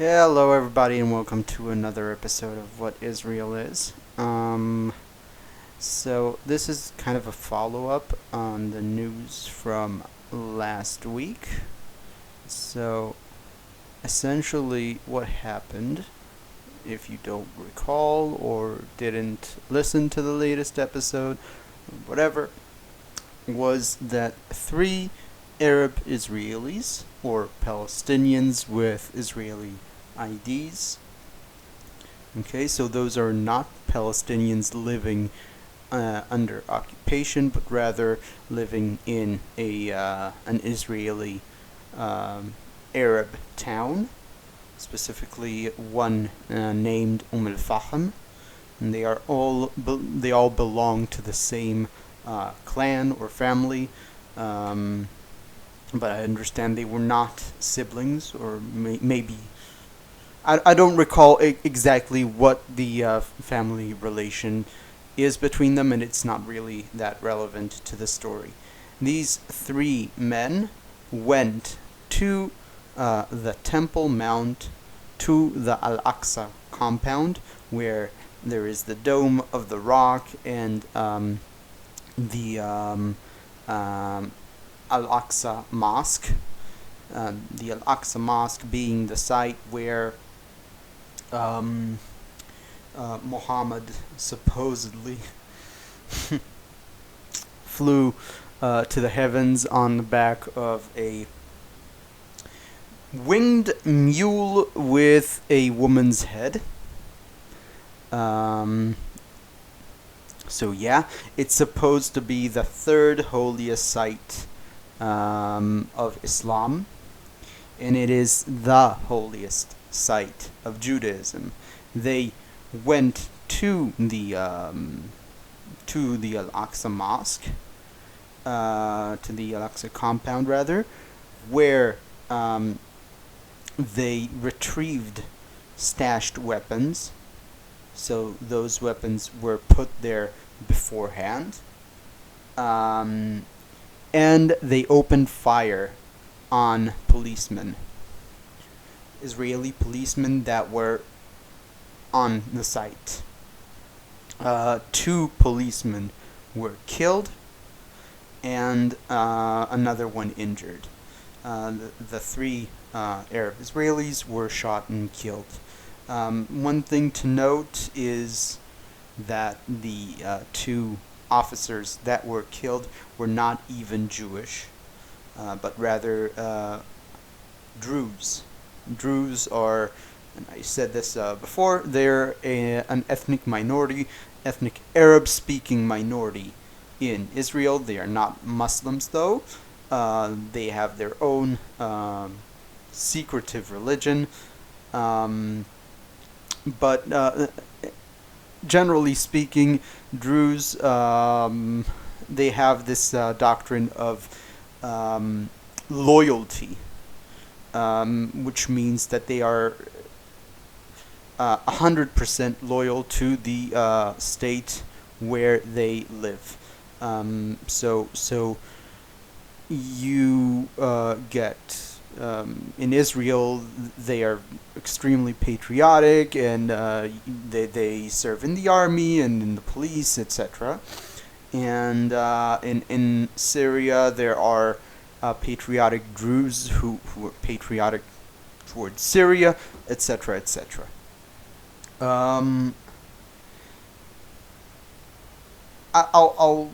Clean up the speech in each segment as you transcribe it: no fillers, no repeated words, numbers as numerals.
Hello, everybody, and welcome to another episode of What Israel Is. So this is kind of a follow-up on the news from last week. So, essentially, what happened, if you don't recall or didn't listen to the latest episode, whatever, was that three Arab Israelis, or Palestinians with Israeli IDs. Okay, so those are not Palestinians living under occupation, but rather living in an Israeli Arab town, specifically one named Al-Fahm, and they all belong to the same clan or family. But I understand they were not siblings, or maybe I don't recall exactly what the family relation is between them, and it's not really that relevant to the story. These three men went to the Temple Mount, to the Al-Aqsa compound, where there is the Dome of the Rock and the Al-Aqsa Mosque. The Al-Aqsa Mosque being the site where Muhammad supposedly flew to the heavens on the back of a winged mule with a woman's head. So yeah, it's supposed to be the third holiest site of Islam, and it is the holiest site of Judaism. They went to the Al-Aqsa Mosque, to the Al-Aqsa compound rather, where they retrieved stashed weapons. So those weapons were put there beforehand, and they opened fire on policemen, Israeli policemen that were on the site. Two policemen were killed and another one injured. The three Arab Israelis were shot and killed. One thing to note is that the two officers that were killed were not even Jewish, but rather Druze. Druze are, and I said this before, they're an ethnic minority, ethnic Arab-speaking minority in Israel. They are not Muslims, though. They have their own secretive religion, but generally speaking, Druze, they have this doctrine of loyalty, which means that they are 100% loyal to the state where they live. So you get in Israel, they are extremely patriotic, and they serve in the army and in the police, etc. And in Syria, there are patriotic Druze who are patriotic towards Syria, etc., etc. I'll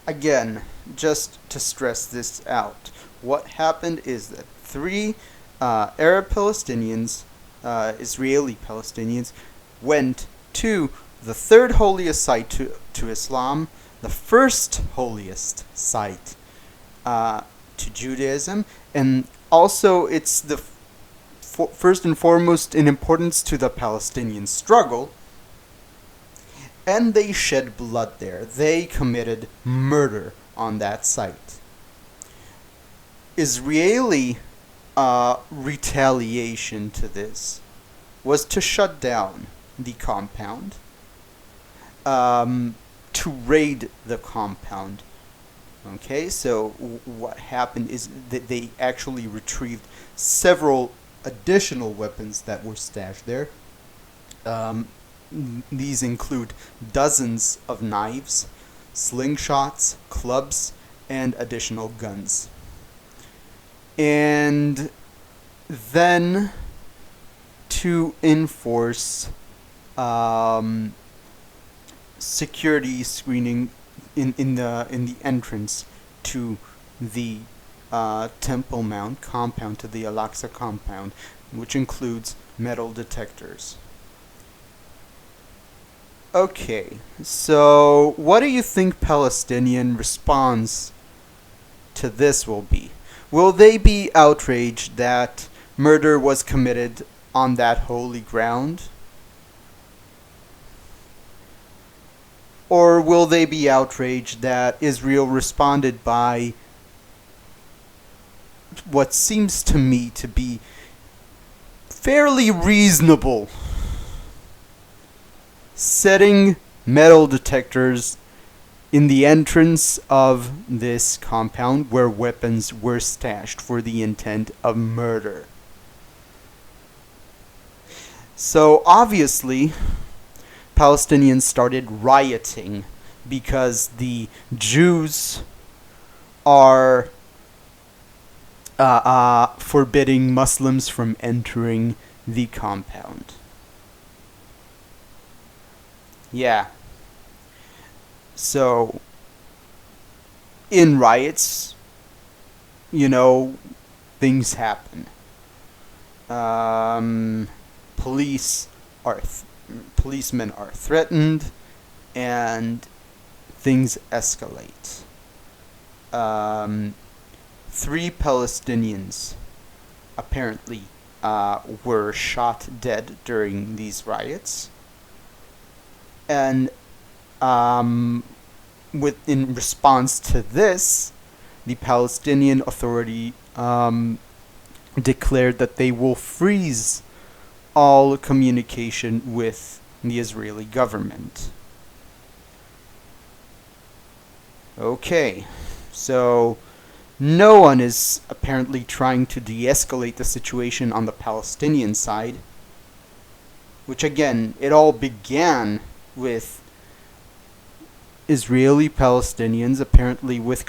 again, just to stress this out. What happened is that three Arab Palestinians, Israeli Palestinians, went to the third holiest site to Islam, the first holiest site to Judaism, and also it's the first and foremost in importance to the Palestinian struggle. And they shed blood there. They committed murder on that site. Israeli retaliation to this was to shut down the compound, to raid the compound. Okay, so what happened is that they actually retrieved several additional weapons that were stashed there. Um, these include dozens of knives, slingshots, clubs, and additional guns. And then to enforce security screening in the entrance to the Temple Mount compound, to the Al-Aqsa compound, which includes metal detectors. Okay, so what do you think Palestinian response to this will be? Will they be outraged that murder was committed on that holy ground? Or will they be outraged that Israel responded by what seems to me to be fairly reasonable, setting metal detectors in the entrance of this compound where weapons were stashed for the intent of murder? So obviously, Palestinians started rioting because the Jews are forbidding Muslims from entering the compound. Yeah. So, in riots, things happen. Police are policemen are threatened, and things escalate. 3 Palestinians apparently were shot dead during these riots, and in response to this, the Palestinian Authority declared that they will freeze all communication with the Israeli government. Okay, so no one is apparently trying to de-escalate the situation on the Palestinian side, which again, it all began with Israeli Palestinians, apparently with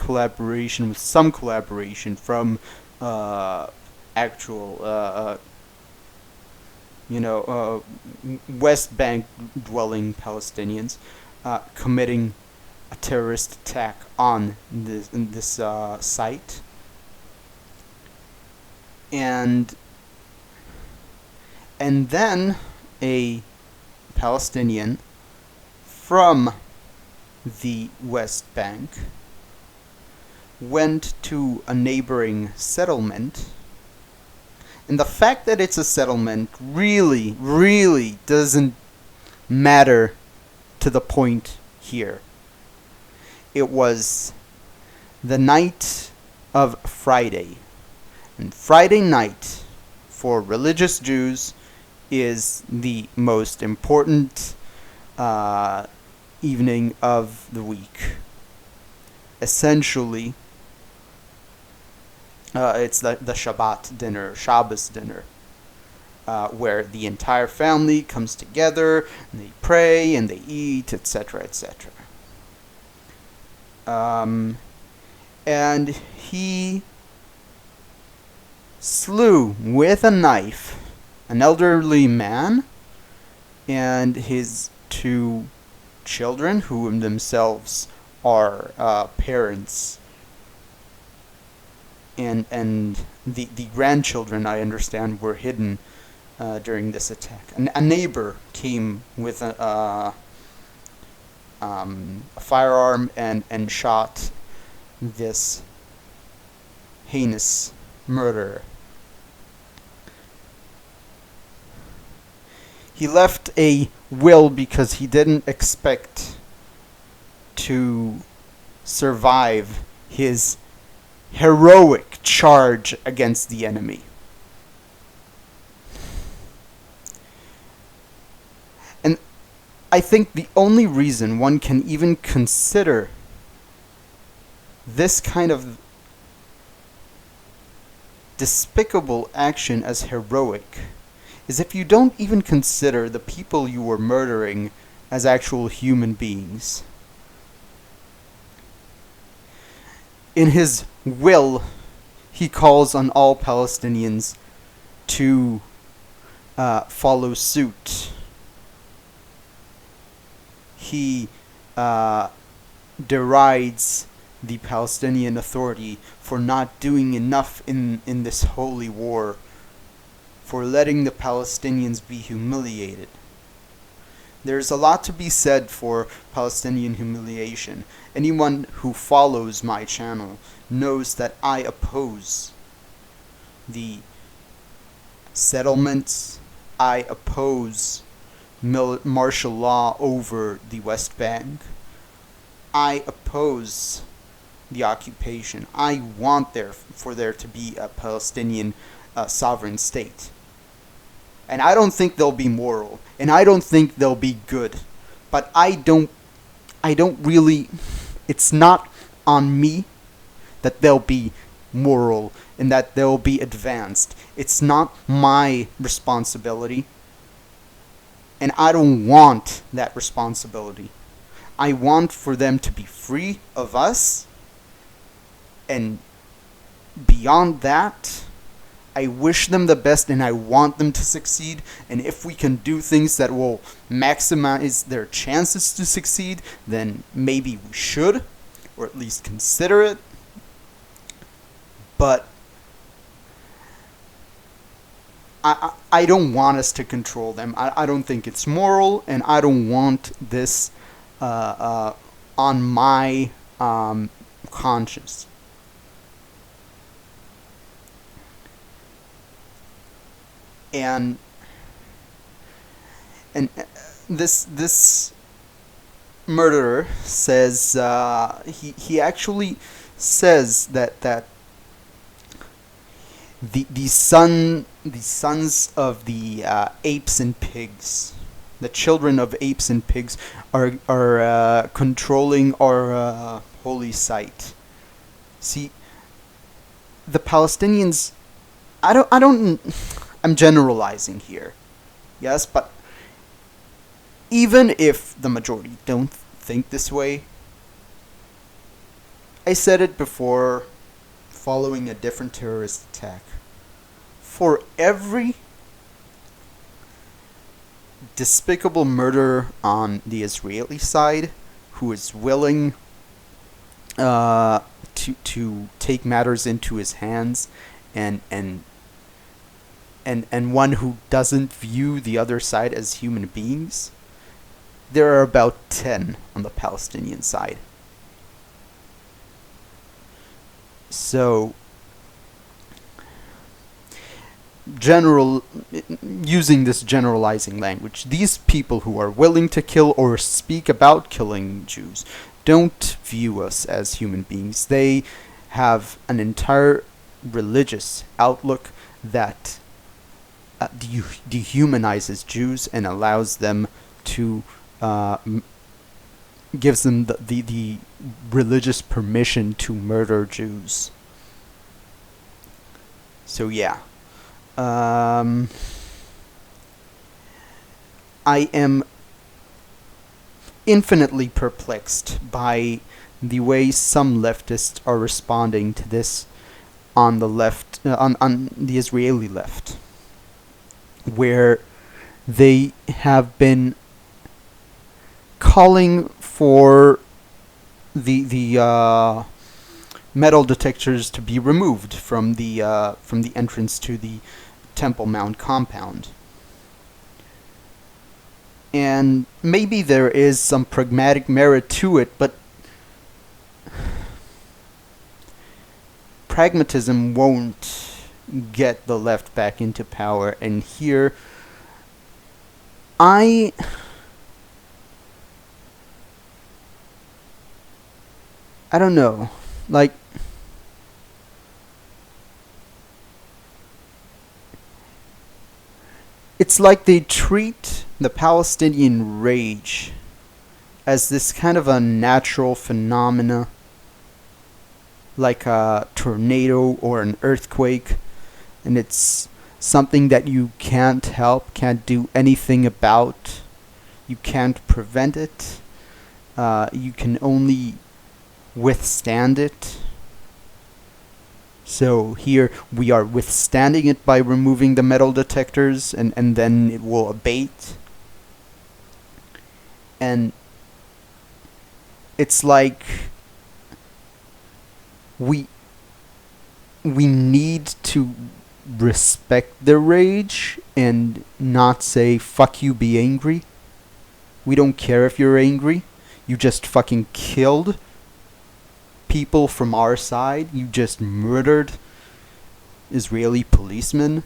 some collaboration from actual West Bank dwelling Palestinians committing a terrorist attack on this site, and then a Palestinian from the West Bank went to a neighboring settlement. And the fact that it's a settlement really, really doesn't matter to the point here. It was the night of Friday. And Friday night, for religious Jews, is the most important evening of the week. Essentially, it's the Shabbat dinner, Shabbos dinner, where the entire family comes together, and they pray, and they eat, etc., etc. And he slew with a knife an elderly man and his 2 children, who themselves are parents. And the grandchildren, I understand, were hidden during this attack. A neighbor came with a firearm and shot this heinous murderer. He left a will because he didn't expect to survive his heroic charge against the enemy. And I think the only reason one can even consider this kind of despicable action as heroic is if you don't even consider the people you were murdering as actual human beings. In his will, he calls on all Palestinians to follow suit. He derides the Palestinian Authority for not doing enough in this holy war, for letting the Palestinians be humiliated. There's a lot to be said for Palestinian humiliation. Anyone who follows my channel knows that I oppose the settlements. I oppose martial law over the West Bank. I oppose the occupation. I want for there to be a Palestinian sovereign state. And I don't think they'll be moral, and I don't think they'll be good. But I don't really, it's not on me that they'll be moral and that they'll be advanced. It's not my responsibility. And I don't want that responsibility. I want for them to be free of us. And beyond that, I wish them the best and I want them to succeed. And if we can do things that will maximize their chances to succeed, then maybe we should, or at least consider it. But I don't want us to control them. I don't think it's moral, and I don't want this on my conscience. And this murderer says he actually says that the sons of the apes and pigs, the children of apes and pigs, are controlling our holy site. See, the Palestinians. I'm generalizing here, yes, but even if the majority don't think this way, I said it before, following a different terrorist attack. For every despicable murderer on the Israeli side who is willing to take matters into his hands, and one who doesn't view the other side as human beings, there are about 10 on the Palestinian side. So, using this generalizing language, these people who are willing to kill or speak about killing Jews don't view us as human beings. They have an entire religious outlook that dehumanizes Jews and allows them to gives them the religious permission to murder Jews. So yeah, I am infinitely perplexed by the way some leftists are responding to this on the left, on the Israeli left, where they have been calling for the metal detectors to be removed from the entrance to the Temple Mount compound. And maybe there is some pragmatic merit to it, but pragmatism won't get the left back into power. And here, I don't know, like, it's like they treat the Palestinian rage as this kind of a natural phenomena, like a tornado or an earthquake, and it's something that you can't help, can't do anything about. You can't prevent it. You can only withstand it. So here we are withstanding it by removing the metal detectors, and then it will abate. And it's like we need to respect their rage and not say, fuck you, be angry. We don't care if you're angry. You just fucking killed people from our side. You just murdered Israeli policemen.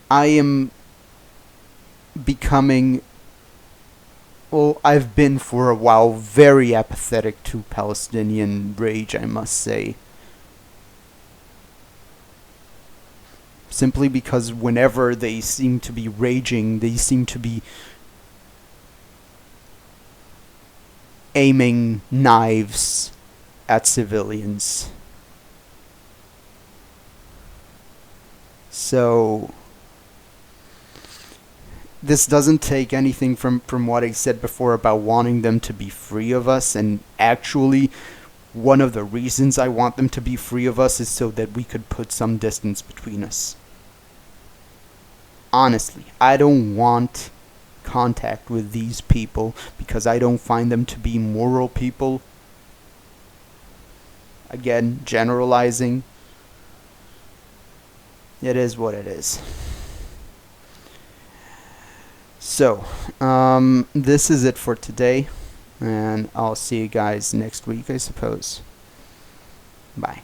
I am becoming, well, I've been for a while very apathetic to Palestinian rage, I must say. Simply because whenever they seem to be raging, they seem to be aiming knives at civilians. So this doesn't take anything from what I said before about wanting them to be free of us, and actually one of the reasons I want them to be free of us is so that we could put some distance between us. Honestly, I don't want contact with these people because I don't find them to be moral people. Again, generalizing. It is what it is. So, this is it for today, and I'll see you guys next week, I suppose. Bye.